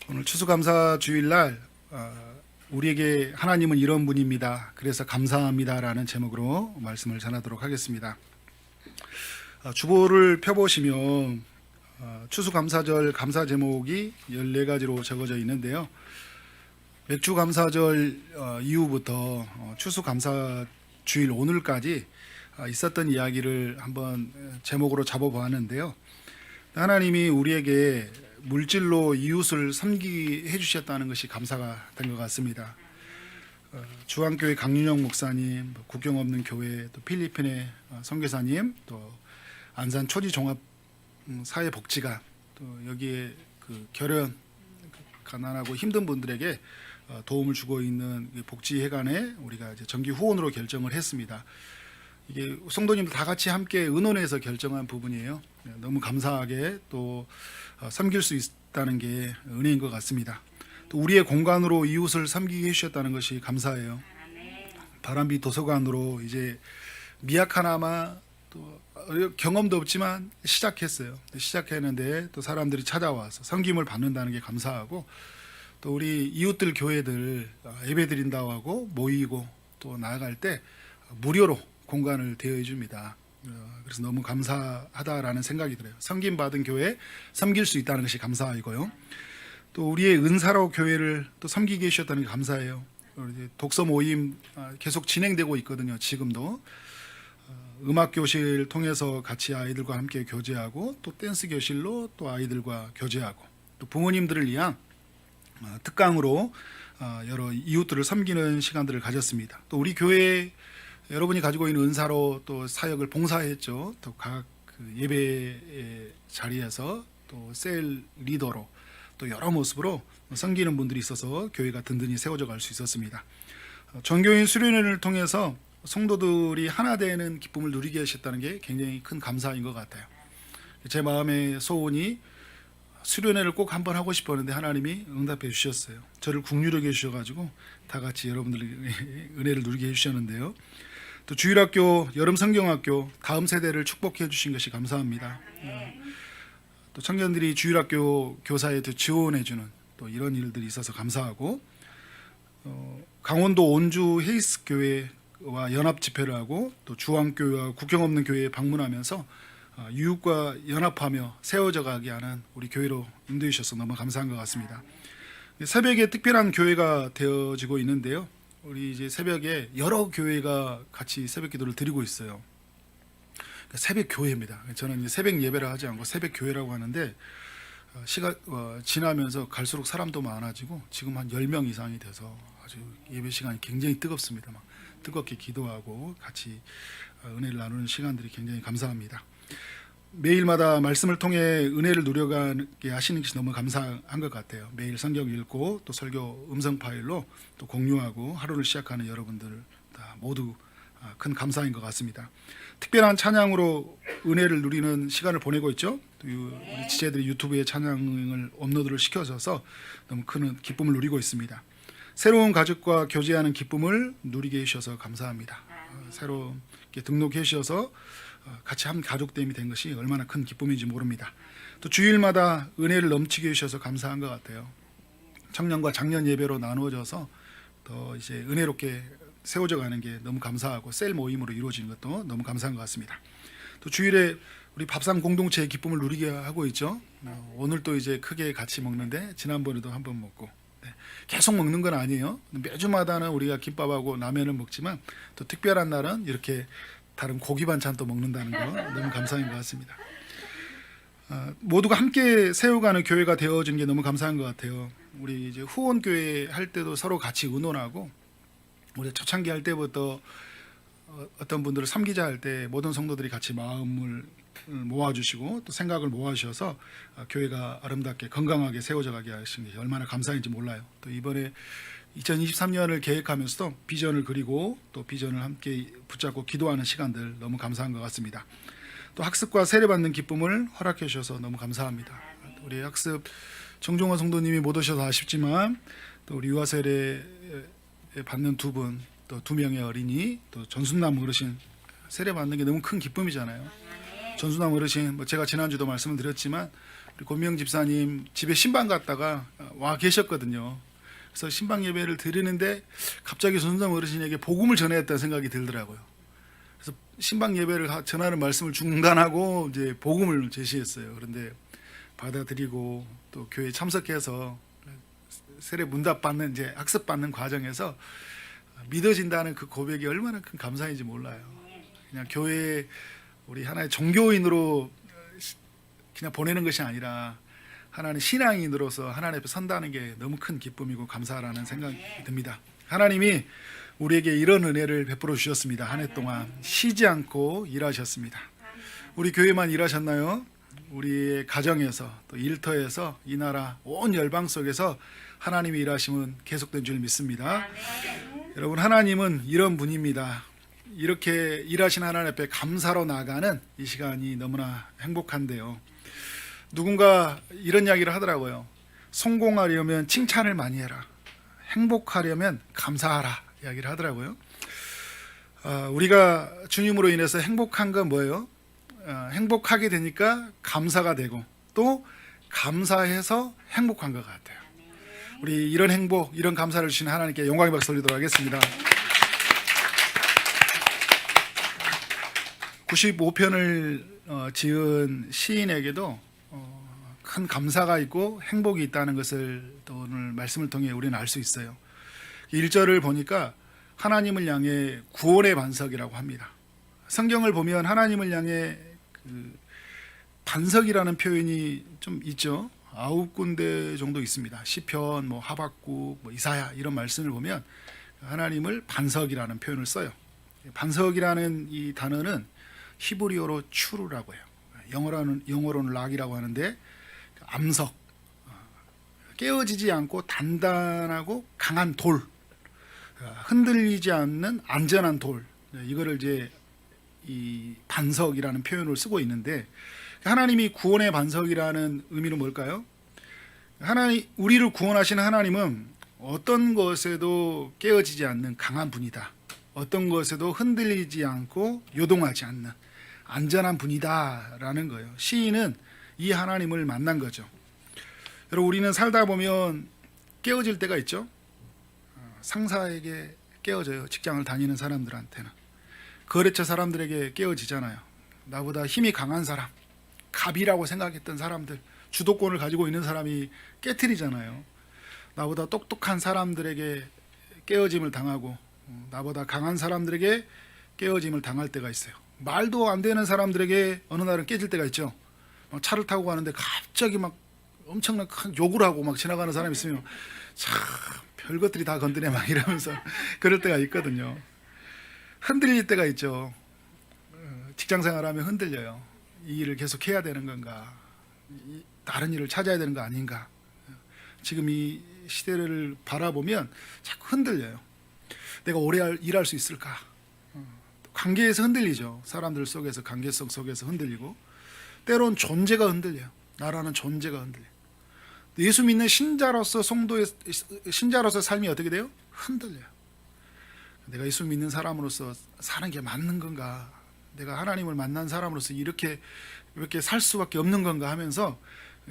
오늘 추수감사 주일날 우리에게 하나님은 이런 분입니다. 그래서 감사합니다라는 제목으로 말씀을 전하도록 하겠습니다. 주보를 펴보시면 추수감사절 감사 제목이 14가지로 적어져 있는데요. 맥주감사절 이후부터 추수감사 주일 오늘까지 있었던 이야기를 한번 제목으로 잡아보았는데요. 하나님이 우리에게 물질로 이웃을 섬기게 해주셨다는 것이 감사가 된 것 같습니다. 주한교회 강윤영 목사님, 국경 없는 교회, 또 필리핀의 선교사님, 또 안산 초지종합 사회복지관, 또 여기에 그 결연 가난하고 힘든 분들에게 도움을 주고 있는 복지회관에 우리가 이제 정기 후원으로 결정을 했습니다. 이게 성도님들 다 같이 함께 의논해서 결정한 부분이에요. 너무 감사하게 또 섬길 수 있다는 게 은혜인 것 같습니다. 또 우리의 공간으로 이웃을 섬기게 해주셨다는 것이 감사해요. 바람비 도서관으로 이제 미약하나마 또 경험도 없지만 시작했어요. 시작했는데 또 사람들이 찾아와서 섬김을 받는다는 게 감사하고, 또 우리 이웃들 교회들 예배드린다고 하고 모이고 또 나아갈 때 무료로 공간을 대여해 줍니다. 그래서 너무 감사하다라는 생각이 들어요. 섬김받은 교회 섬길 수 있다는 것이 감사이고요. 또 우리의 은사로 교회를 또 섬기게 해주셨다는 게 감사해요. 독서 모임 계속 진행되고 있거든요. 지금도 음악 교실 통해서 같이 아이들과 함께 교제하고, 또 댄스 교실로 또 아이들과 교제하고, 또 부모님들을 위한 특강으로 여러 이웃들을 섬기는 시간들을 가졌습니다. 또 우리 교회 여러분이 가지고 있는 은사로 또 사역을 봉사했죠. 또 각 예배 자리에서 또 셀 리더로 또 여러 모습으로 섬기는 분들이 있어서 교회가 든든히 세워져 갈 수 있었습니다. 전교인 수련회를 통해서 성도들이 하나 되는 기쁨을 누리게 하셨다는 게 굉장히 큰 감사인 것 같아요. 제 마음의 소원이 수련회를 꼭 한번 하고 싶었는데 하나님이 응답해 주셨어요. 저를 국률하게 해주셔가지고 다 같이 여러분들 은혜를 누리게 해주셨는데요. 또 주일학교, 여름성경학교 다음 세대를 축복해 주신 것이 감사합니다. 또 청년들이 주일학교 교사에 지원해 주는 또 이런 일들이 있어서 감사하고, 강원도 온주 헤이스 교회와 연합 집회를 하고, 또 주한교회와 국경 없는 교회에 방문하면서 유육과 연합하며 세워져 가게 하는 우리 교회로 인도해 주셔서 너무 감사한 것 같습니다. 새벽에 특별한 교회가 되어지고 있는데요. 우리 이제 새벽에 여러 교회가 같이 새벽 기도를 드리고 있어요. 새벽 교회입니다. 저는 이제 새벽 예배를 하지 않고 새벽 교회라고 하는데, 시간 지나면서 갈수록 사람도 많아지고 지금 한 10명 이상이 돼서 아주 예배 시간이 굉장히 뜨겁습니다. 막 뜨겁게 기도하고 같이 은혜를 나누는 시간들이 굉장히 감사합니다. 매일마다 말씀을 통해 은혜를 누려가게 하시는 것이 너무 감사한 것 같아요. 매일 성경 읽고 또 설교 음성 파일로 또 공유하고 하루를 시작하는 여러분들 다 모두 큰 감사인 것 같습니다. 특별한 찬양으로 은혜를 누리는 시간을 보내고 있죠. 또 우리 지체들이 유튜브에 찬양을 업로드를 시켜줘서 너무 큰 기쁨을 누리고 있습니다. 새로운 가족과 교제하는 기쁨을 누리게 해주셔서 감사합니다. 새롭게 등록해 주셔서 같이 한 가족됨이 된 것이 얼마나 큰 기쁨인지 모릅니다. 또 주일마다 은혜를 넘치게 해주셔서 감사한 것 같아요. 청년과 장년 예배로 나누어져서 더 이제 은혜롭게 세워져 가는 게 너무 감사하고, 셀 모임으로 이루어지는 것도 너무 감사한 것 같습니다. 또 주일에 우리 밥상 공동체의 기쁨을 누리게 하고 있죠. 오늘 또 이제 크게 같이 먹는데 지난번에도 한번 먹고, 계속 먹는 건 아니에요. 매주마다는 우리가 김밥하고 라면을 먹지만 또 특별한 날은 이렇게 다른 고기 반찬도 먹는다는 거 너무 감사한 것 같습니다. 모두가 함께 세워가는 교회가 되어진 게 너무 감사한 것 같아요. 우리 이제 후원 교회 할 때도 서로 같이 의논하고, 우리 초창기 할 때부터 어떤 분들을 섬기자 할 때 모든 성도들이 같이 마음을 모아주시고 또 생각을 모아주셔서 교회가 아름답게 건강하게 세워져 가게 하신 게 얼마나 감사한지 몰라요. 또 이번에 2023년을 계획하면서도 비전을 그리고 또 비전을 함께 붙잡고 기도하는 시간들 너무 감사한 것 같습니다. 또 학습과 세례받는 기쁨을 허락해 주셔서 너무 감사합니다. 우리 학습 정종원 성도님이 못 오셔서 아쉽지만, 또 우리 유아 세례 받는 두 분, 또 2명의 어린이, 또 전순남 어르신 세례 받는 게 너무 큰 기쁨이잖아요. 전순남 어르신, 제가 지난주도 말씀을 드렸지만 우리 권명 집사님 집에 신방 갔다가 와 계셨거든요. 그래서 신방 예배를 드리는데 갑자기 손성 어르신에게 복음을 전해야 했다는 생각이 들더라고요. 그래서 신방 예배를 전하는 말씀을 중단하고 이제 복음을 제시했어요. 그런데 받아들이고 또 교회에 참석해서 세례 문답 받는 이제 학습 받는 과정에서 믿어진다는 그 고백이 얼마나 큰 감사인지 몰라요. 그냥 교회에 우리 하나의 종교인으로 그냥 보내는 것이 아니라 하나님 신앙인으로서 하나님 앞에 선다는 게 너무 큰 기쁨이고 감사라는 생각이 듭니다. 하나님이 우리에게 이런 은혜를 베풀어 주셨습니다. 한 해 동안 쉬지 않고 일하셨습니다. 우리 교회만 일하셨나요? 우리의 가정에서 또 일터에서 이 나라 온 열방 속에서 하나님의 일하심은 계속된 줄 믿습니다. 여러분, 하나님은 이런 분입니다. 이렇게 일하신 하나님 앞에 감사로 나아가는 이 시간이 너무나 행복한데요. 누군가 이런 이야기를 하더라고요. 성공하려면 칭찬을 많이 해라. 행복하려면 감사하라. 이야기를 하더라고요. 우리가 주님으로 인해서 행복한 건 뭐예요? 행복하게 되니까 감사가 되고 또 감사해서 행복한 것 같아요. 우리 이런 행복, 이런 감사를 주신 하나님께 영광의 박수 올리도록 하겠습니다. 95편을 지은 시인에게도 큰 감사가 있고 행복이 있다는 것을 또 오늘 말씀을 통해 우리는 알 수 있어요. 1절을 보니까 하나님을 향해 구원의 반석이라고 합니다. 성경을 보면 하나님을 향해 그 반석이라는 표현이 좀 있죠. 9군데 정도 있습니다. 시편, 하박국, 이사야 이런 말씀을 보면 하나님을 반석이라는 표현을 써요. 반석이라는 이 단어는 히브리어로 추루라고 해요. 영어로는 락이라고 하는데 암석, 깨어지지 않고 단단하고 강한 돌, 흔들리지 않는 안전한 돌, 이거를 이제 이 반석이라는 표현을 쓰고 있는데 하나님이 구원의 반석이라는 의미는 뭘까요? 우리를 구원하시는 하나님은 어떤 것에도 깨어지지 않는 강한 분이다. 어떤 것에도 흔들리지 않고 요동하지 않는 안전한 분이다라는 거예요. 시인은 이 하나님을 만난 거죠. 여러분, 우리는 살다 보면 깨어질 때가 있죠. 상사에게 깨어져요. 직장을 다니는 사람들한테는. 거래처 사람들에게 깨어지잖아요. 나보다 힘이 강한 사람, 갑이라고 생각했던 사람들, 주도권을 가지고 있는 사람이 깨트리잖아요. 나보다 똑똑한 사람들에게 깨어짐을 당하고 나보다 강한 사람들에게 깨어짐을 당할 때가 있어요. 말도 안 되는 사람들에게 어느 날은 깨질 때가 있죠. 차를 타고 가는데 갑자기 막 엄청난 큰 욕을 하고 막 지나가는 사람이 있으면 참 별것들이 다 건드네 막 이러면서 그럴 때가 있거든요. 흔들릴 때가 있죠. 직장 생활하면 흔들려요. 이 일을 계속 해야 되는 건가, 다른 일을 찾아야 되는 거 아닌가. 지금 이 시대를 바라보면 자꾸 흔들려요. 내가 오래 일할 수 있을까? 관계에서 흔들리죠. 사람들 속에서, 관계성 속에서 흔들리고, 때론 존재가 흔들려요. 나라는 존재가 흔들려요. 예수 믿는 신자로서 신자로서 삶이 어떻게 돼요? 흔들려요. 내가 예수 믿는 사람으로서 사는 게 맞는 건가? 내가 하나님을 만난 사람으로서 이렇게 살 수밖에 없는 건가 하면서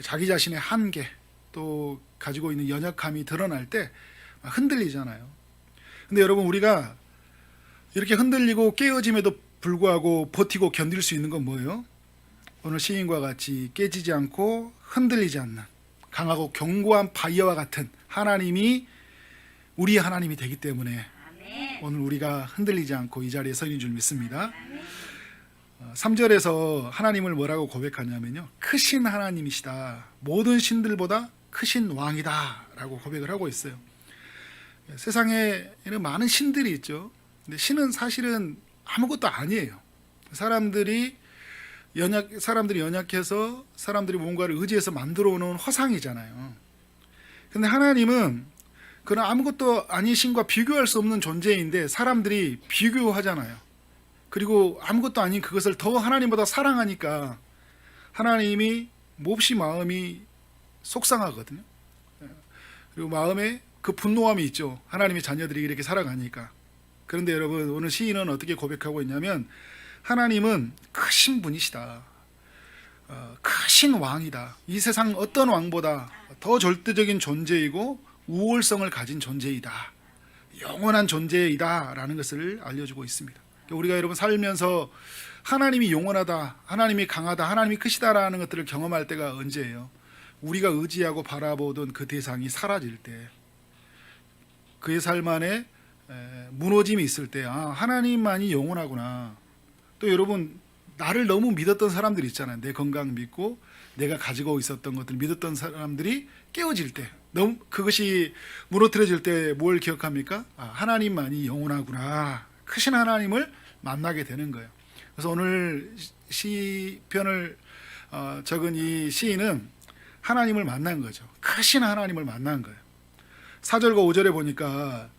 자기 자신의 한계 또 가지고 있는 연약함이 드러날 때 흔들리잖아요. 근데 여러분, 우리가 이렇게 흔들리고 깨어짐에도 불구하고 버티고 견딜 수 있는 건 뭐예요? 오늘 시인과 같이 깨지지 않고 흔들리지 않는 강하고 견고한 바위와 같은 하나님이 우리 하나님이 되기 때문에 오늘 우리가 흔들리지 않고 이 자리에 서 있는 줄 믿습니다. 3절에서 하나님을 뭐라고 고백하냐면요, 크신 하나님이시다, 모든 신들보다 크신 왕이다 라고 고백을 하고 있어요. 세상에는 많은 신들이 있죠. 근데 신은 사실은 아무것도 아니에요. 사람들이 연약해서 사람들이 뭔가를 의지해서 만들어 오는 허상이잖아요. 근데 하나님은 그런 아무것도 아닌 신과 비교할 수 없는 존재인데 사람들이 비교하잖아요. 그리고 아무것도 아닌 그것을 더 하나님보다 사랑하니까 하나님이 몹시 마음이 속상하거든요. 그리고 마음에 그 분노함이 있죠. 하나님의 자녀들이 이렇게 살아가니까. 그런데 여러분, 오늘 시인은 어떻게 고백하고 있냐면 하나님은 크신 분이시다. 크신 왕이다. 이 세상 어떤 왕보다 더 절대적인 존재이고 우월성을 가진 존재이다. 영원한 존재이다라는 것을 알려주고 있습니다. 우리가 여러분 살면서 하나님이 영원하다, 하나님이 강하다, 하나님이 크시다라는 것들을 경험할 때가 언제예요? 우리가 의지하고 바라보던 그 대상이 사라질 때, 그의 삶 안에 무너짐이 있을 때, 하나님만이 영원하구나. 또 여러분, 나를 너무 믿었던 사람들이 있잖아요. 내 건강 믿고 내가 가지고 있었던 것들 믿었던 사람들이 깨어질 때, 너무 그것이 무너뜨려질 때 뭘 기억합니까? 하나님만이 영원하구나. 크신 하나님을 만나게 되는 거예요. 그래서 오늘 시편을 적은 이 시인은 하나님을 만난 거죠. 크신 하나님을 만난 거예요. 4절과 5절에 보니까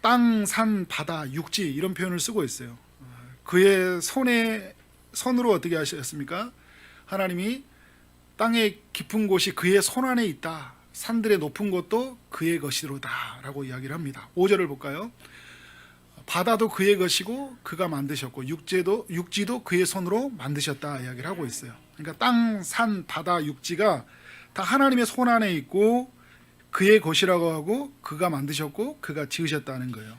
땅, 산, 바다, 육지 이런 표현을 쓰고 있어요. 그의 손으로 어떻게 하셨습니까? 하나님이 땅의 깊은 곳이 그의 손 안에 있다. 산들의 높은 곳도 그의 것이로다 라고 이야기를 합니다. 5절을 볼까요? 바다도 그의 것이고 그가 만드셨고 육지도 그의 손으로 만드셨다 이야기를 하고 있어요. 그러니까 땅, 산, 바다, 육지가 다 하나님의 손 안에 있고 그의 것이라고 하고 그가 만드셨고 그가 지으셨다는 거예요.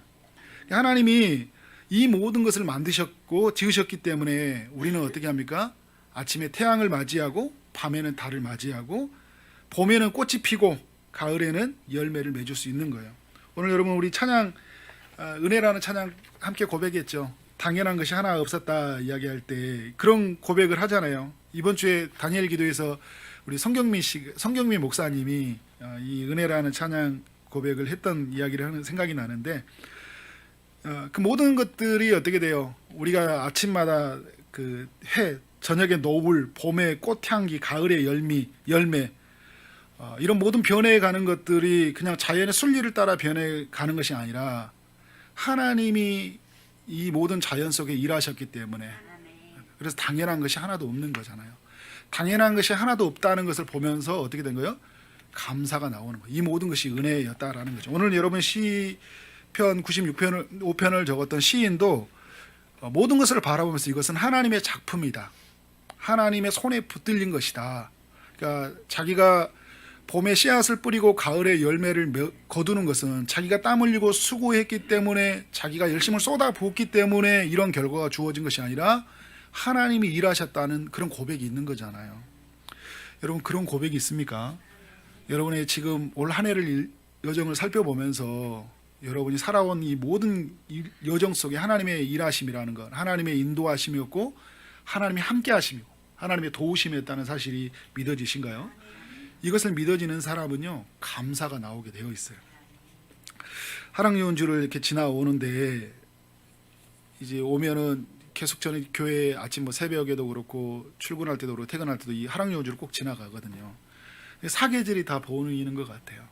하나님이 이 모든 것을 만드셨고 지으셨기 때문에 우리는 어떻게 합니까? 아침에 태양을 맞이하고 밤에는 달을 맞이하고 봄에는 꽃이 피고 가을에는 열매를 맺을 수 있는 거예요. 오늘 여러분 우리 찬양 은혜라는 찬양 함께 고백했죠. 당연한 것이 하나 없었다 이야기할 때 그런 고백을 하잖아요. 이번 주에 다니엘 기도에서 우리 성경민 목사님이 이 은혜라는 찬양 고백을 했던 이야기를 하는 생각이 나는데 그 모든 것들이 어떻게 돼요? 우리가 아침마다 그 해, 저녁에 노을, 봄에 꽃향기, 가을에 열매 이런 모든 변해가는 것들이 그냥 자연의 순리를 따라 변해가는 것이 아니라 하나님이 이 모든 자연 속에 일하셨기 때문에 그래서 당연한 것이 하나도 없는 거잖아요. 당연한 것이 하나도 없다는 것을 보면서 어떻게 된 거예요? 감사가 나오는 거예요. 이 모든 것이 은혜였다라는 거죠. 오늘 여러분 시편 95편을 적었던 시인도 모든 것을 바라보면서 이것은 하나님의 작품이다. 하나님의 손에 붙들린 것이다. 그러니까 자기가 봄에 씨앗을 뿌리고 가을에 열매를 거두는 것은 자기가 땀 흘리고 수고했기 때문에 자기가 열심을 쏟아부었기 때문에 이런 결과가 주어진 것이 아니라 하나님이 일하셨다는 그런 고백이 있는 거잖아요. 여러분 그런 고백이 있습니까? 여러분의 지금 올 한 해를 여정을 살펴보면서 여러분이 살아온 이 모든 여정 속에 하나님의 일하심이라는 것, 하나님의 인도하심이었고 하나님이 함께 하심이고 하나님의 도우심이었다는 사실이 믿어지신가요? 이것을 믿어지는 사람은요 감사가 나오게 되어 있어요. 하락연주를 이렇게 지나오는데 이제 오면은 계속 저는 교회 아침 새벽에도 그렇고 출근할 때도 그렇고 퇴근할 때도 이 하락연주를 꼭 지나가거든요. 사계절이 다 보이는 것 같아요.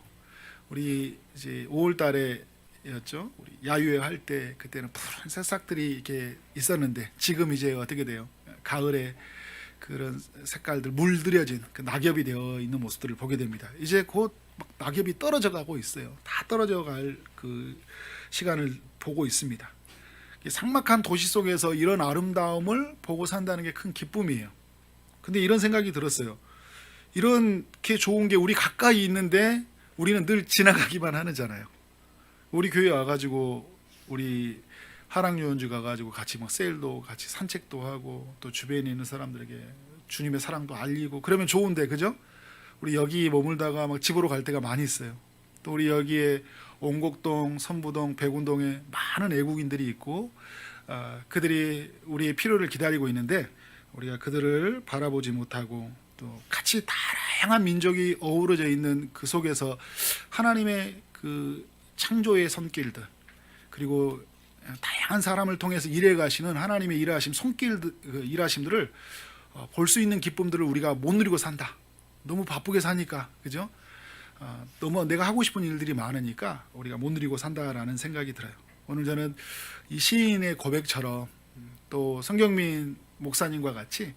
우리 이제 5월달에였죠. 우리 야유회 할 때 그때는 푸른 새싹들이 이렇게 있었는데 지금 이제 어떻게 돼요? 가을에 그런 색깔들 물들여진 그 낙엽이 되어 있는 모습들을 보게 됩니다. 이제 곧 막 낙엽이 떨어져 가고 있어요. 다 떨어져 갈 그 시간을 보고 있습니다. 삭막한 도시 속에서 이런 아름다움을 보고 산다는 게 큰 기쁨이에요. 근데 이런 생각이 들었어요. 이렇게 좋은 게 우리 가까이 있는데 우리는 늘 지나가기만 하잖아요. 우리 교회 와가지고 우리 하락요원주 가가지고 같이 막 세일도 같이 산책도 하고 또 주변에 있는 사람들에게 주님의 사랑도 알리고 그러면 좋은데 그죠? 우리 여기 머물다가 막 집으로 갈 때가 많이 있어요. 또 우리 여기에 온곡동, 선부동, 백운동에 많은 애국인들이 있고 그들이 우리의 필요를 기다리고 있는데 우리가 그들을 바라보지 못하고 또 같이 다양한 민족이 어우러져 있는 그 속에서 하나님의 그 창조의 손길들 그리고 다양한 사람을 통해서 일해 가시는 하나님의 일하심 손길들 일하심들을 볼 수 있는 기쁨들을 우리가 못 누리고 산다. 너무 바쁘게 사니까 그죠? 너무 내가 하고 싶은 일들이 많으니까 우리가 못 누리고 산다라는 생각이 들어요. 오늘 저는 이 시인의 고백처럼 또 성경민 목사님과 같이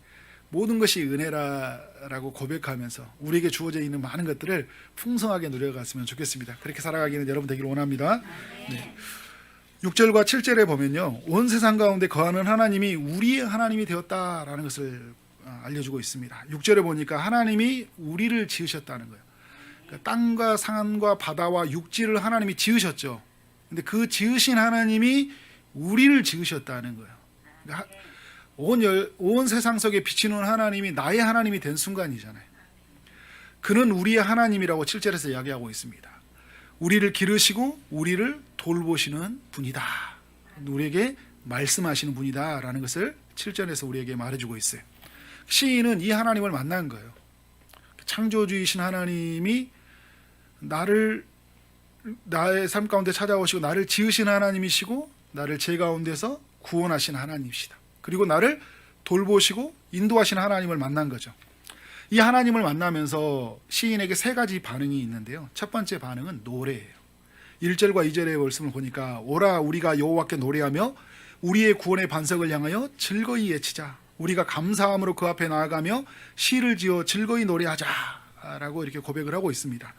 모든 것이 은혜라고 고백하면서 우리에게 주어져 있는 많은 것들을 풍성하게 누려갔으면 좋겠습니다. 그렇게 살아가기는 여러분 되기를 원합니다. 네. 6절과 7절에 보면요, 온 세상 가운데 거하는 하나님이 우리의 하나님이 되었다라는 것을 알려주고 있습니다. 6절에 보니까 하나님이 우리를 지으셨다는 거예요. 그러니까 땅과 산과 바다와 육지를 하나님이 지으셨죠. 근데 그 지으신 하나님이 우리를 지으셨다는 거예요. 그러니까 온 세상 속에 비치는 하나님이 나의 하나님이 된 순간이잖아요. 그는 우리의 하나님이라고 7절에서 이야기하고 있습니다. 우리를 기르시고 우리를 돌보시는 분이다. 우리에게 말씀하시는 분이다 라는 것을 7절에서 우리에게 말해주고 있어요. 시인은 이 하나님을 만난 거예요. 창조주이신 하나님이 나의 삶 가운데 찾아오시고 나를 지으신 하나님이시고 나를 죄 가운데서 구원하신 하나님이시다. 그리고 나를 돌보시고 인도하신 하나님을 만난 거죠. 이 하나님을 만나면서 시인에게 세 가지 반응이 있는데요. 첫 번째 반응은 노래예요. 1절과 2절의 말씀을 보니까 오라 우리가 여호와께 노래하며 우리의 구원의 반석을 향하여 즐거이 외치자. 우리가 감사함으로 그 앞에 나아가며 시를 지어 즐거이 노래하자 라고 이렇게 고백을 하고 있습니다.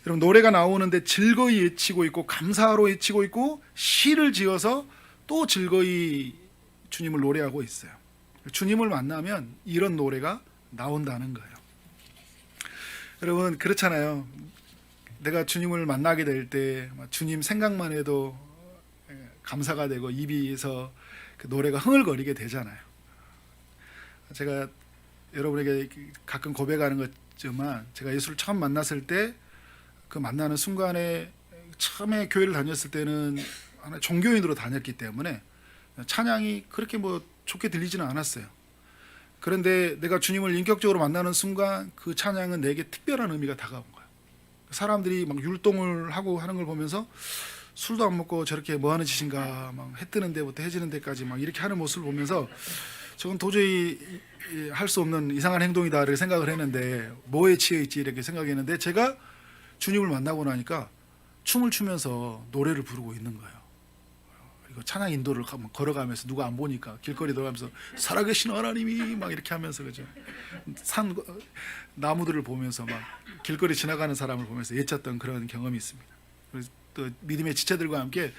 여러분, 노래가 나오는데 즐거이 외치고 있고 감사로 외치고 있고 시를 지어서 또 즐거이 주님을 노래하고 있어요. 주님을 만나면 이런 노래가 나온다는 거예요. 여러분, 그렇잖아요. 내가 주님을 만나게 될 때 주님 생각만 해도 감사가 되고 입에서 그 노래가 흥얼거리게 되잖아요. 제가 여러분에게 가끔 고백하는 거지만 제가 예수를 처음 만났을 때 그 만나는 순간에 처음에 교회를 다녔을 때는 하나 종교인으로 다녔기 때문에 찬양이 그렇게 뭐 좋게 들리지는 않았어요. 그런데 내가 주님을 인격적으로 만나는 순간 그 찬양은 내게 특별한 의미가 다가온 거예요. 사람들이 막 율동을 하고 하는 걸 보면서 술도 안 먹고 저렇게 뭐 하는 짓인가, 막 해 뜨는 데부터 해지는 데까지 막 이렇게 하는 모습을 보면서 저건 도저히 할 수 없는 이상한 행동이다 이렇게 생각을 했는데, 뭐에 취해 있지 이렇게 생각했는데, 제가 주님을 만나고 나니까 춤을 추면서 노래를 부르고 있는 거예요. 그리고 찬양 인도를 걸어가면서 누가 안 보니까 길거리 돌아가면서 살아계신 하나님이 막 이렇게 하면서, 그죠? 산 나무들을 보면서 막 길거리 지나가는 사람을 보면서 외쳤던 그런 경험이 있습니다. 그래서 또 믿음의 지체들과 함께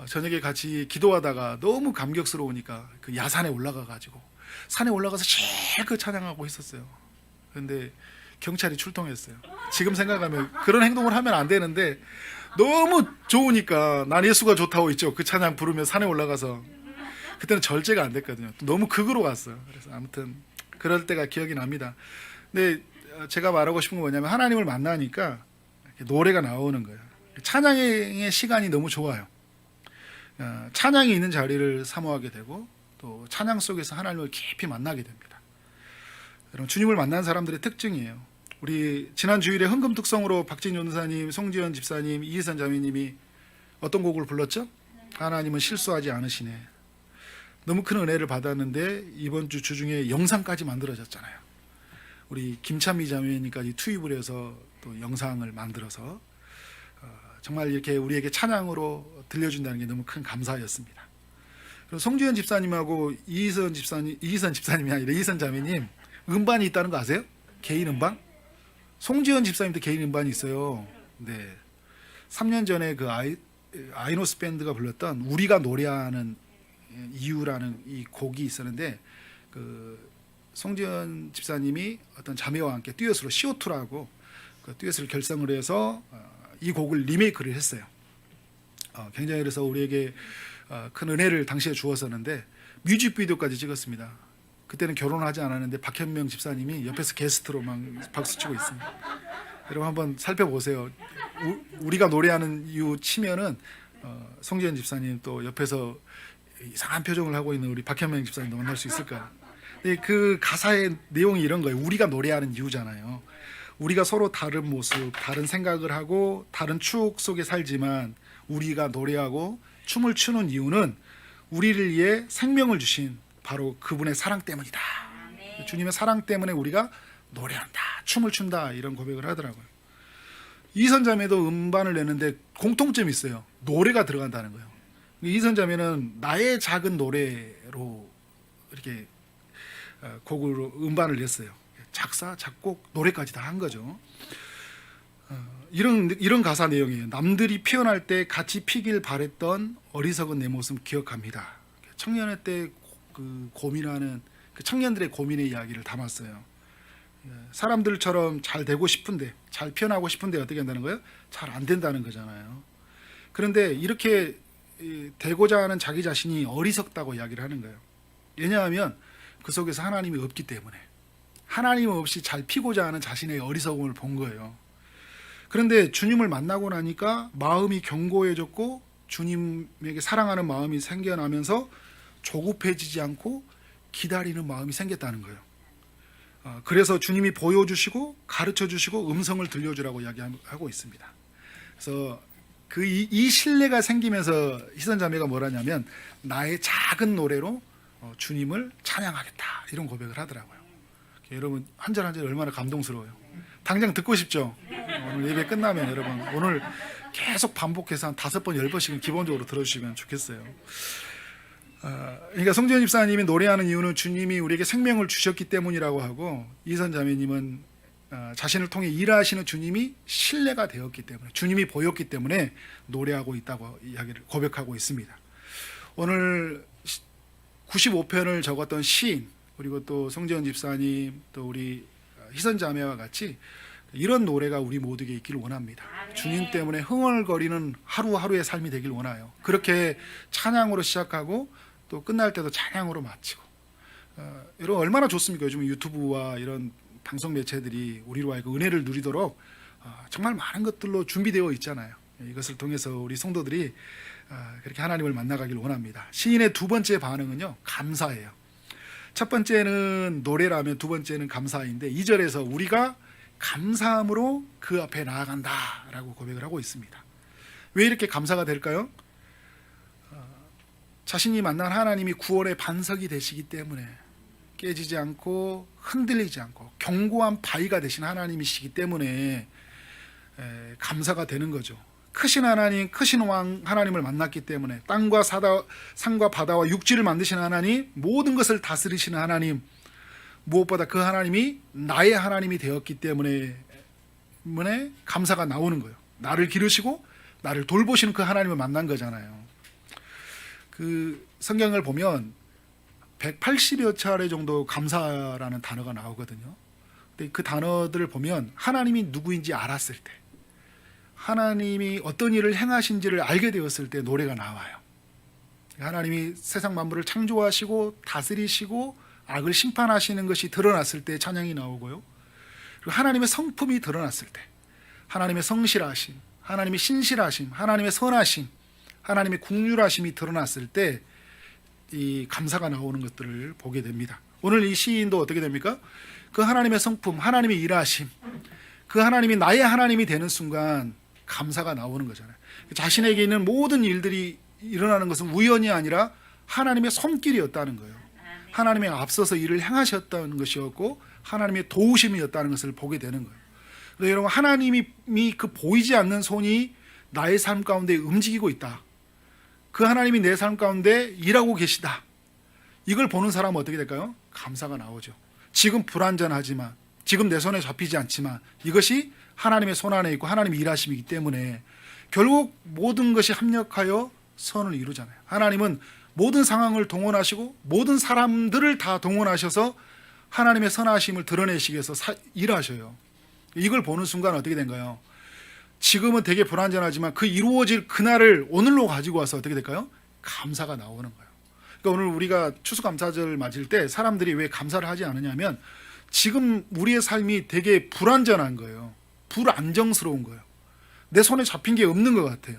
저녁에 같이 기도하다가 너무 감격스러우니까 그 야산에 올라가 가지고 산에 올라가서 실컷 찬양하고 있었어요. 그런데 경찰이 출동했어요. 지금 생각하면 그런 행동을 하면 안 되는데 너무 좋으니까 난 예수가 좋다고 있죠. 그 찬양 부르며 산에 올라가서, 그때는 절제가 안 됐거든요. 너무 극으로 갔어요. 그래서 아무튼 그럴 때가 기억이 납니다. 근데 제가 말하고 싶은 건 뭐냐면, 하나님을 만나니까 노래가 나오는 거예요. 찬양의 시간이 너무 좋아요. 찬양이 있는 자리를 사모하게 되고 또 찬양 속에서 하나님을 깊이 만나게 됩니다. 여러분, 주님을 만난 사람들의 특징이에요. 우리 지난 주일에 헌금 특성으로 박진윤 사님, 송지연 집사님, 이희선 자매님이 어떤 곡을 불렀죠? 하나님은 실수하지 않으시네. 너무 큰 은혜를 받았는데 이번 주 주중에 영상까지 만들어졌잖아요. 우리 김찬미 자매님까지 투입을 해서 또 영상을 만들어서 정말 이렇게 우리에게 찬양으로 들려준다는 게 너무 큰 감사였습니다. 그리고 송지연 집사님하고 이희선 집사님이 아니라 이희선 자매님 음반이 있다는 거 아세요? 개인 음반? 송지연 집사님도 개인 음반이 있어요. 네, 3년 전에 그 아이노스 밴드가 불렀던 우리가 노래하는 이유라는 이 곡이 있었는데, 그 송지연 집사님이 어떤 자매와 함께 듀엣으로 CO2라고 그 듀엣을 결성을 해서 이 곡을 리메이크를 했어요. 굉장히 그래서 우리에게 큰 은혜를 당시에 주었었는데 뮤직비디오까지 찍었습니다. 그때는 결혼하지 않았는데 박현명 집사님이 옆에서 게스트로 막 박수치고 있습니다. 여러분 한번 살펴보세요. 우리가 노래하는 이유 치면은 송지연 집사님, 또 옆에서 이상한 표정을 하고 있는 우리 박현명 집사님도 만날 수 있을 거예요. 그 가사의 내용이 이런 거예요. 우리가 노래하는 이유잖아요. 우리가 서로 다른 모습, 다른 생각을 하고 다른 추억 속에 살지만 우리가 노래하고 춤을 추는 이유는 우리를 위해 생명을 주신 바로 그분의 사랑 때문이다. 주님의 사랑 때문에 우리가 노래한다, 춤을 춘다, 이런 고백을 하더라고요. 이선 자매도 음반을 내는데 공통점이 있어요. 노래가 들어간다는 거예요. 이선 자매는 나의 작은 노래로 이렇게 곡으로 음반을 냈어요. 작사, 작곡, 노래까지 다 한 거죠. 이런 가사 내용이에요. 남들이 피어날 때 같이 피길 바랬던 어리석은 내 모습 기억합니다. 청년의 때 그 고민하는 그 청년들의 고민의 이야기를 담았어요. 사람들처럼 잘 되고 싶은데, 잘 표현하고 싶은데 어떻게 한다는 거예요? 잘 안 된다는 거잖아요. 그런데 이렇게 되고자 하는 자기 자신이 어리석다고 이야기를 하는 거예요. 왜냐하면 그 속에서 하나님이 없기 때문에, 하나님 없이 잘 피고자 하는 자신의 어리석음을 본 거예요. 그런데 주님을 만나고 나니까 마음이 견고해졌고 주님에게 사랑하는 마음이 생겨나면서 조급해지지 않고 기다리는 마음이 생겼다는 거예요. 그래서 주님이 보여주시고 가르쳐주시고 음성을 들려주라고 이야기하고 있습니다. 그래서 이 신뢰가 생기면서 희선자매가 뭐라냐면 나의 작은 노래로 주님을 찬양하겠다 이런 고백을 하더라고요. 여러분 한 절 한 절 얼마나 감동스러워요. 당장 듣고 싶죠? 오늘 예배 끝나면 여러분 오늘 계속 반복해서 한 5번 10번씩은 기본적으로 들어주시면 좋겠어요. 그러니까 송지현 집사님이 노래하는 이유는 주님이 우리에게 생명을 주셨기 때문이라고 하고, 이선 자매님은 자신을 통해 일하시는 주님이 신뢰가 되었기 때문에, 주님이 보였기 때문에 노래하고 있다고 이야기를 고백하고 있습니다. 오늘 95편을 적었던 시인, 그리고 또 송지현 집사님, 또 우리 희선 자매와 같이 이런 노래가 우리 모두에게 있기를 원합니다. 주님 때문에 흥얼거리는 하루하루의 삶이 되길 원해요. 그렇게 찬양으로 시작하고 또 끝날 때도 찬양으로 마치고, 여러분 얼마나 좋습니까? 요즘 유튜브와 이런 방송 매체들이 우리로 하여금 은혜를 누리도록 정말 많은 것들로 준비되어 있잖아요. 이것을 통해서 우리 성도들이 그렇게 하나님을 만나가길 원합니다. 시인의 두 번째 반응은요, 감사예요. 첫 번째는 노래라면 두 번째는 감사인데 2절에서 우리가 감사함으로 그 앞에 나아간다라고 고백을 하고 있습니다. 왜 이렇게 감사가 될까요? 자신이 만난 하나님이 구원의 반석이 되시기 때문에, 깨지지 않고 흔들리지 않고 견고한 바위가 되신 하나님이시기 때문에 감사가 되는 거죠. 크신 하나님, 크신 왕 하나님을 만났기 때문에, 땅과 산과 바다와 육지를 만드신 하나님, 모든 것을 다스리시는 하나님, 무엇보다 그 하나님이 나의 하나님이 되었기 때문에 감사가 나오는 거예요. 나를 기르시고 나를 돌보시는 그 하나님을 만난 거잖아요. 그 성경을 보면 180여 차례 정도 감사라는 단어가 나오거든요. 근데 그 단어들을 보면 하나님이 누구인지 알았을 때, 하나님이 어떤 일을 행하신지를 알게 되었을 때 노래가 나와요. 하나님이 세상 만물을 창조하시고 다스리시고 악을 심판하시는 것이 드러났을 때 찬양이 나오고요. 그리고 하나님의 성품이 드러났을 때, 하나님의 성실하심, 하나님의 신실하심, 하나님의 선하심, 하나님의 국률하심이 드러났을 때 이 감사가 나오는 것들을 보게 됩니다. 오늘 이 시인도 어떻게 됩니까? 그 하나님의 성품, 하나님의 일하심, 그 하나님이 나의 하나님이 되는 순간 감사가 나오는 거잖아요. 자신에게 있는 모든 일들이 일어나는 것은 우연이 아니라 하나님의 손길이었다는 거예요. 하나님의 앞서서 일을 행하셨다는 것이었고 하나님의 도우심이었다는 것을 보게 되는 거예요. 그래서 여러분, 하나님이 그 보이지 않는 손이 나의 삶 가운데 움직이고 있다, 그 하나님이 내 삶 가운데 일하고 계시다, 이걸 보는 사람은 어떻게 될까요? 감사가 나오죠. 지금 불완전하지만, 지금 내 손에 잡히지 않지만 이것이 하나님의 손 안에 있고 하나님의 일하심이기 때문에 결국 모든 것이 합력하여 선을 이루잖아요. 하나님은 모든 상황을 동원하시고 모든 사람들을 다 동원하셔서 하나님의 선하심을 드러내시기 위해서 일하셔요. 이걸 보는 순간 어떻게 된가요? 지금은 되게 불완전하지만 그 이루어질 그날을 오늘로 가지고 와서 어떻게 될까요? 감사가 나오는 거예요. 그러니까 오늘 우리가 추수감사절 맞을 때 사람들이 왜 감사를 하지 않느냐면 지금 우리의 삶이 되게 불완전한 거예요. 불안정스러운 거예요. 내 손에 잡힌 게 없는 것 같아요.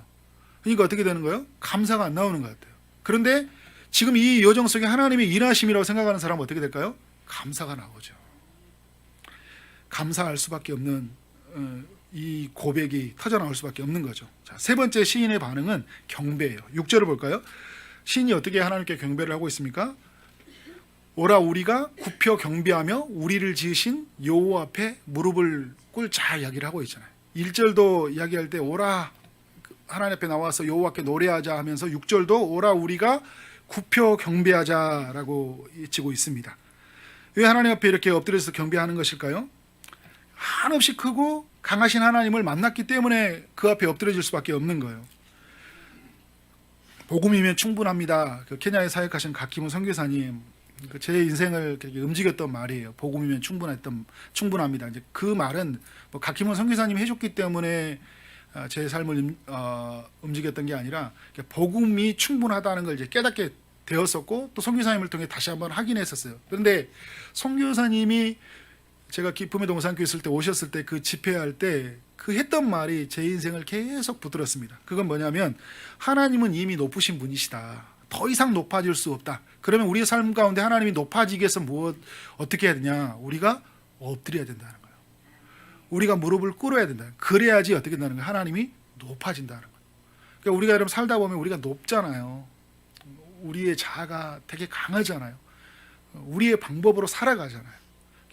그러니까 어떻게 되는 거예요? 감사가 안 나오는 것 같아요. 그런데 지금 이 여정 속에 하나님의 일하심이라고 생각하는 사람은 어떻게 될까요? 감사가 나오죠. 감사할 수밖에 없는 이 고백이 터져나올 수밖에 없는 거죠. 자, 세 번째 시인의 반응은 경배예요. 6절을 볼까요? 시인이 어떻게 하나님께 경배를 하고 있습니까? 오라 우리가 굽혀 경배하며 우리를 지으신 여호와 앞에 무릎을 꿇자 이야기를 하고 있잖아요. 1절도 이야기할 때 오라 하나님 앞에 나와서 여호와께 노래하자 하면서 6절도 오라 우리가 굽혀 경배하자라고 외치고 있습니다. 왜 하나님 앞에 이렇게 엎드려서 경배하는 것일까요? 한없이 크고 강하신 하나님을 만났기 때문에 그 앞에 엎드려질 수밖에 없는 거예요. 복음이면 충분합니다. 그 케냐에 사역하신 각기문 선교사님 제 인생을 그렇게 움직였던 말이에요. 복음이면 충분합니다. 이제 그 말은 뭐 각기문 선교사님이 해줬기 때문에 제 삶을 움직였던 게 아니라 복음이 충분하다는 걸 이제 깨닫게 되었었고 또 선교사님을 통해 다시 한번 확인했었어요. 그런데 선교사님이 제가 기쁨의 동산교회 있을 때 오셨을 때 그 집회할 때 그 했던 말이 제 인생을 계속 붙들었습니다. 그건 뭐냐면 하나님은 이미 높으신 분이시다. 더 이상 높아질 수 없다. 그러면 우리의 삶 가운데 하나님이 높아지기 위해서 어떻게 해야 되냐? 우리가 엎드려야 된다는 거예요. 우리가 무릎을 꿇어야 된다. 그래야지 어떻게 된다는 거예요? 하나님이 높아진다는 거예요. 그러니까 우리가 여러분 살다 보면 우리가 높잖아요. 우리의 자아가 되게 강하잖아요. 우리의 방법으로 살아가잖아요.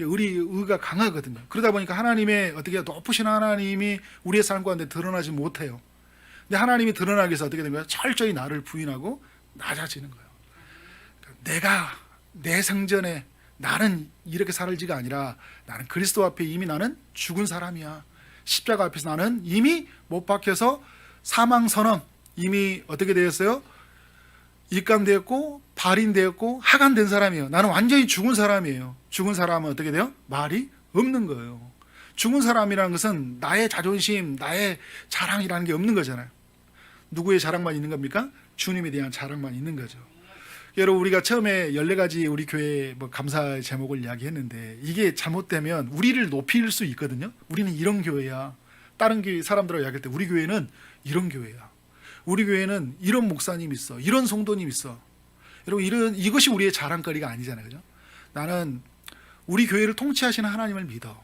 우리 의가 강하거든요. 그러다 보니까 하나님의 어떻게 높으신 하나님이 우리의 삶 가운데 드러나지 못해요. 근데 하나님이 드러나기 위해서 어떻게 된 거예요? 철저히 나를 부인하고 낮아지는 거예요. 내가 내 생전에 나는 이렇게 살지가 아니라 나는 그리스도 앞에 이미 나는 죽은 사람이야. 십자가 앞에서 나는 이미 못 박혀서 사망 선언 이미 어떻게 되었어요? 입감되었고 발인되었고 하간된 사람이에요. 나는 완전히 죽은 사람이에요. 죽은 사람은 어떻게 돼요? 말이 없는 거예요. 죽은 사람이라는 것은 나의 자존심, 나의 자랑이라는 게 없는 거잖아요. 누구의 자랑만 있는 겁니까? 주님에 대한 자랑만 있는 거죠. 여러분 우리가 처음에 14가지 우리 교회 감사의 제목을 이야기했는데 이게 잘못되면 우리를 높일 수 있거든요. 우리는 이런 교회야. 다른 교회 사람들하고 이야기할 때 우리 교회는 이런 교회야. 우리 교회는 이런 목사님 있어. 이런 성도님 있어. 여러분 이것이 우리의 자랑거리가 아니잖아요. 그죠? 나는 우리 교회를 통치하시는 하나님을 믿어.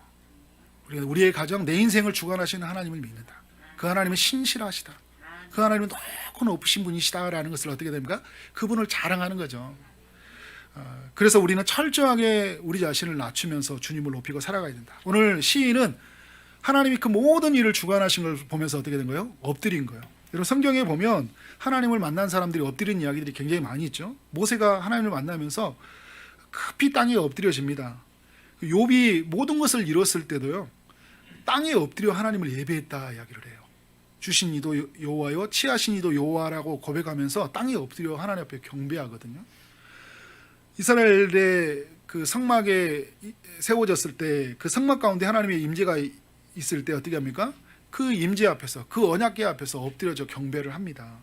우리의 가정, 내 인생을 주관하시는 하나님을 믿는다. 그 하나님은 신실하시다. 그 하나님은 높고 높으신 분이시다라는 것을 어떻게 됩니까? 그분을 자랑하는 거죠. 그래서 우리는 철저하게 우리 자신을 낮추면서 주님을 높이고 살아가야 된다. 오늘 시인은 하나님이 그 모든 일을 주관하신 걸 보면서 어떻게 된 거예요? 엎드린 거예요. 여러분 성경에 보면 하나님을 만난 사람들이 엎드린 이야기들이 굉장히 많이 있죠. 모세가 하나님을 만나면서 급히 땅에 엎드려집니다. 욥이 모든 것을 잃었을 때도요. 땅에 엎드려 하나님을 예배했다 이야기를 해요. 주신 이도 여호와요 취하신 이도 여호와라고 고백하면서 땅에 엎드려 하나님 앞에 경배하거든요. 이스라엘의 그 성막에 세워졌을 때 그 성막 가운데 하나님의 임재가 있을 때 어떻게 합니까? 그 임재 앞에서 그 언약궤 앞에서 엎드려져 경배를 합니다.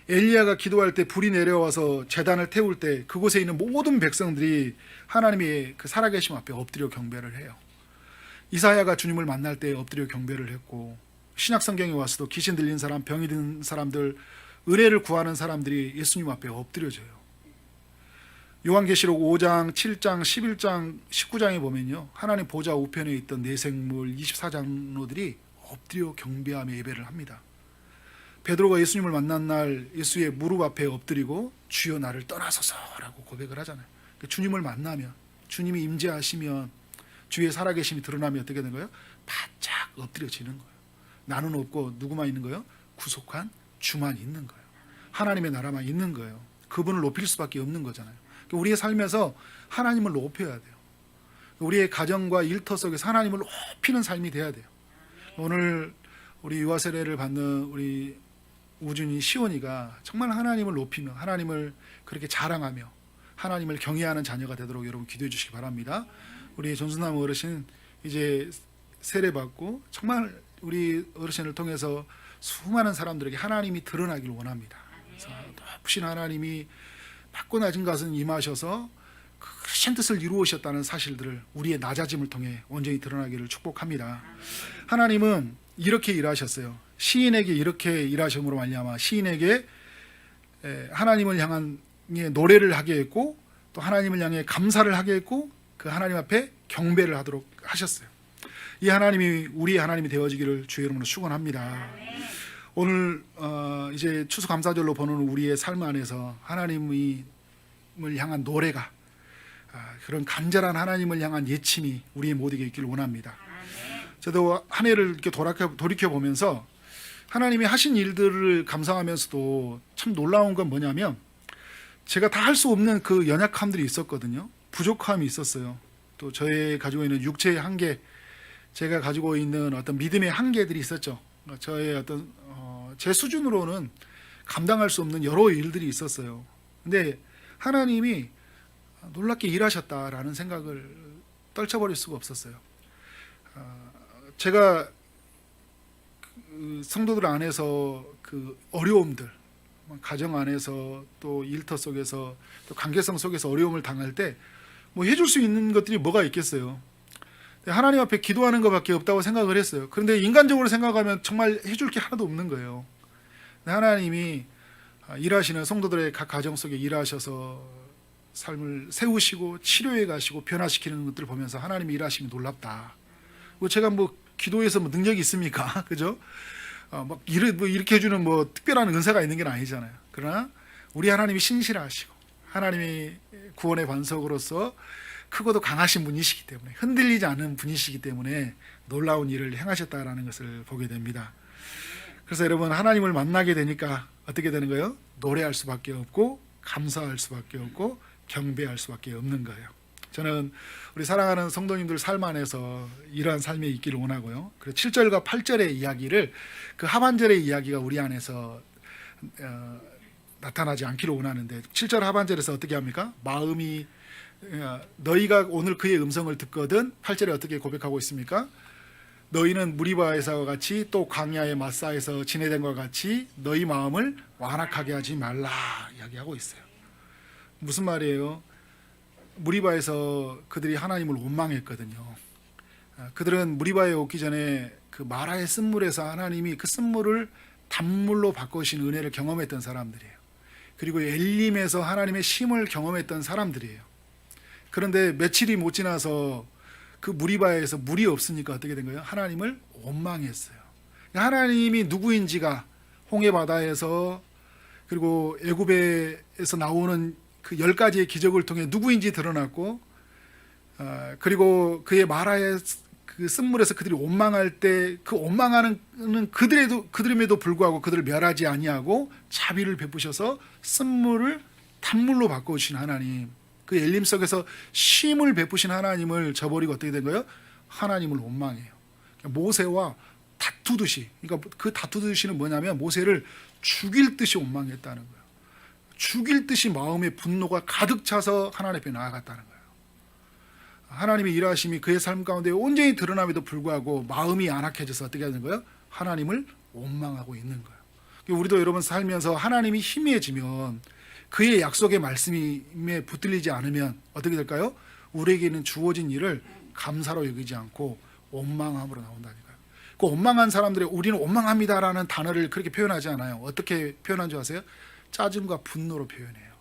엘리야가 기도할 때 불이 내려와서 제단을 태울 때 그곳에 있는 모든 백성들이 하나님의 그 살아계심 앞에 엎드려 경배를 해요. 이사야가 주님을 만날 때 엎드려 경배를 했고 신약 성경에 와서도 귀신 들린 사람, 병이 든 사람들, 은혜를 구하는 사람들이 예수님 앞에 엎드려져요. 요한계시록 5장, 7장, 11장, 19장에 보면요. 하나님 보좌 우편에 있던 내생물 24장로들이 엎드려 경배하며 예배를 합니다. 베드로가 예수님을 만난 날 예수의 무릎 앞에 엎드리고 주여 나를 떠나소서라고 고백을 하잖아요. 주님을 만나면 주님이 임재하시면 주의 살아계심이 드러나면 어떻게 되는 거예요? 바짝 엎드려지는 거예요. 나는 없고 누구만 있는 거예요? 구속한 주만 있는 거예요. 하나님의 나라만 있는 거예요. 그분을 높일 수밖에 없는 거잖아요. 우리의 삶에서 하나님을 높여야 돼요. 우리의 가정과 일터 속에서 하나님을 높이는 삶이 돼야 돼요. 오늘 우리 유아 세례를 받는 우리 우준이 시온이가 정말 하나님을 높이며 하나님을 그렇게 자랑하며 하나님을 경외하는 자녀가 되도록 여러분 기도해 주시기 바랍니다. 우리 존순남 어르신 이제 세례 받고 정말 우리 어르신을 통해서 수많은 사람들에게 하나님이 드러나기를 원합니다. 그래서 높으신 하나님이 낮고 낮은 것은 임하셔서 크신 뜻을 이루으셨다는 사실들을 우리의 낮아짐을 통해 온전히 드러나기를 축복합니다. 하나님은 이렇게 일하셨어요. 시인에게 이렇게 일하심으로 말미암아 시인에게 하나님을 향한 노래를 하게 했고 또 하나님을 향해 감사를 하게 했고 그 하나님 앞에 경배를 하도록 하셨어요. 이 하나님이 우리의 하나님이 되어지기를 주의 이름으로 축원합니다. 오늘 이제 추수감사절로 보는 우리의 삶 안에서 하나님을 향한 노래가 그런 간절한 하나님을 향한 예침이 우리의 모두에게 있기를 원합니다. 저도 한 해를 이렇게 돌이켜 보면서 하나님이 하신 일들을 감상하면서도 참 놀라운 건 뭐냐면 제가 다 할 수 없는 그 연약함들이 있었거든요. 부족함이 있었어요. 또 저의 가지고 있는 육체의 한계, 제가 가지고 있는 어떤 믿음의 한계들이 있었죠. 저의 어떤 제 수준으로는 감당할 수 없는 여러 일들이 있었어요. 근데 하나님이 놀랍게 일하셨다라는 생각을 떨쳐버릴 수가 없었어요. 제가 그 성도들 안에서 그 어려움들, 가정 안에서 또 일터 속에서 또 관계성 속에서 어려움을 당할 때 뭐 해줄 수 있는 것들이 뭐가 있겠어요. 하나님 앞에 기도하는 것밖에 없다고 생각을 했어요. 그런데 인간적으로 생각하면 정말 해줄 게 하나도 없는 거예요. 하나님이 일하시는 성도들의 각 가정 속에 일하셔서 삶을 세우시고 치료해 가시고 변화시키는 것들을 보면서 하나님이 일하심이 놀랍다. 제가 뭐 기도해서 뭐 능력이 있습니까? 그죠? 막 이렇게 해주는 뭐 특별한 은사가 있는 게 아니잖아요. 그러나 우리 하나님이 신실하시고 하나님이 구원의 반석으로서 크고도 강하신 분이시기 때문에 흔들리지 않는 분이시기 때문에 놀라운 일을 행하셨다라는 것을 보게 됩니다. 그래서 여러분, 하나님을 만나게 되니까 어떻게 되는 거예요? 노래할 수밖에 없고 감사할 수밖에 없고 경배할 수밖에 없는 거예요. 저는 우리 사랑하는 성도님들 삶 안에서 이러한 삶이 있기를 원하고요. 그래서 7절과 8절의 이야기를, 그 하반절의 이야기가 우리 안에서 나타나지 않기를 원하는데, 7절 하반절에서 어떻게 합니까? 마음이 너희가 오늘 그의 음성을 듣거든, 8절에 어떻게 고백하고 있습니까? 너희는 무리바에서 같이 또 광야의 마사에서 지내된 것 같이 너희 마음을 완악하게 하지 말라 이야기하고 있어요. 무슨 말이에요? 무리바에서 그들이 하나님을 원망했거든요. 그들은 무리바에 오기 전에 그 마라의 쓴물에서 하나님이 그 쓴물을 단물로 바꾸신 은혜를 경험했던 사람들이에요. 그리고 엘림에서 하나님의 심을 경험했던 사람들이에요. 그런데 며칠이 못 지나서 그 무리바에서 물이 없으니까 어떻게 된 거예요? 하나님을 원망했어요. 하나님이 누구인지가 홍해 바다에서 그리고 애굽에서 나오는 그 10가지의 기적을 통해 누구인지 드러났고, 그리고 그의 마라의 그 쓴물에서 그들이 원망할 때 그 원망하는 그들임에도 불구하고 그들을 멸하지 아니하고 자비를 베푸셔서 쓴물을 단물로 바꿔주신 하나님, 그 엘림 속에서 쉼을 베푸신 하나님을 저버리고 어떻게 된 거예요? 하나님을 원망해요. 모세와 다투듯이, 그러니까 그 다투듯이는 뭐냐면 모세를 죽일 듯이 원망했다는 거예요. 죽일 듯이 마음의 분노가 가득 차서 하나님 앞에 나아갔다는 거예요. 하나님의 일하심이 그의 삶 가운데 온전히 드러남에도 불구하고 마음이 안악해져서 어떻게 하는 거예요? 하나님을 원망하고 있는 거예요. 우리도 여러분 살면서 하나님이 희미해지면, 그의 약속의 말씀에 붙들리지 않으면 어떻게 될까요? 우리에게는 주어진 일을 감사로 여기지 않고 원망함으로 나온다니까요. 그 원망한 사람들이 우리는 원망합니다라는 단어를 그렇게 표현하지 않아요. 어떻게 표현한 줄 아세요? 짜증과 분노로 표현해요.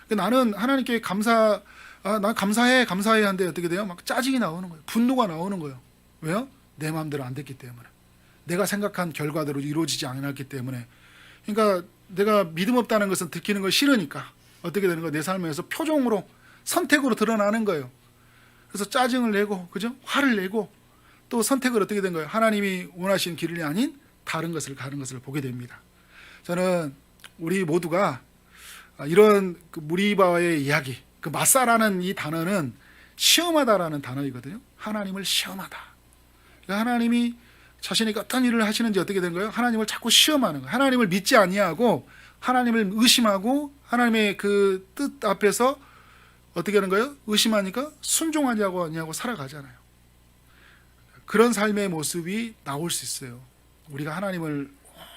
나는 하나님께 난 감사해 한데 어떻게 돼요? 막 짜증이 나오는 거예요. 분노가 나오는 거예요. 왜요? 내 마음대로 안 됐기 때문에, 내가 생각한 결과대로 이루어지지 않았기 때문에. 그러니까 내가 믿음 없다는 것은 들키는 걸 싫으니까 어떻게 되는 거예요? 내 삶에서 표정으로, 선택으로 드러나는 거예요. 그래서 짜증을 내고, 그죠? 화를 내고, 또 선택을 어떻게 된 거예요? 하나님이 원하시는 길이 아닌 다른 것을 가는 것을 보게 됩니다. 저는 우리 모두가 이런 그 무리바의 이야기, 그 마사라는 이 단어는 시험하다라는 단어이거든요. 하나님을 시험하다. 그러니까 하나님이 자신에게 어떤 일을 하시는지 어떻게 된 거예요? 하나님을 자꾸 시험하는 거예요. 하나님을 믿지 아니하고 하나님을 의심하고 하나님의 그 뜻 앞에서 어떻게 하는 거예요? 의심하니까 순종하냐고 살아가잖아요. 그런 삶의 모습이 나올 수 있어요. 우리가 하나님을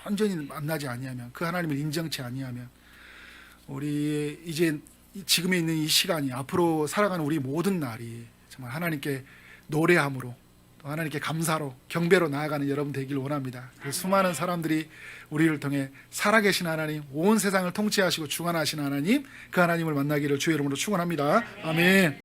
완전히 만나지 아니하면, 그 하나님을 인정치 아니하면, 우리 이제 지금에 있는 이 시간이, 앞으로 살아가는 우리 모든 날이 정말 하나님께 노래함으로, 또 하나님께 감사로, 경배로 나아가는 여러분 되기를 원합니다. 수많은 사람들이 우리를 통해 살아계신 하나님, 온 세상을 통치하시고 주관하시는 하나님, 그 하나님을 만나기를 주의 이름으로 축원합니다. 아멘.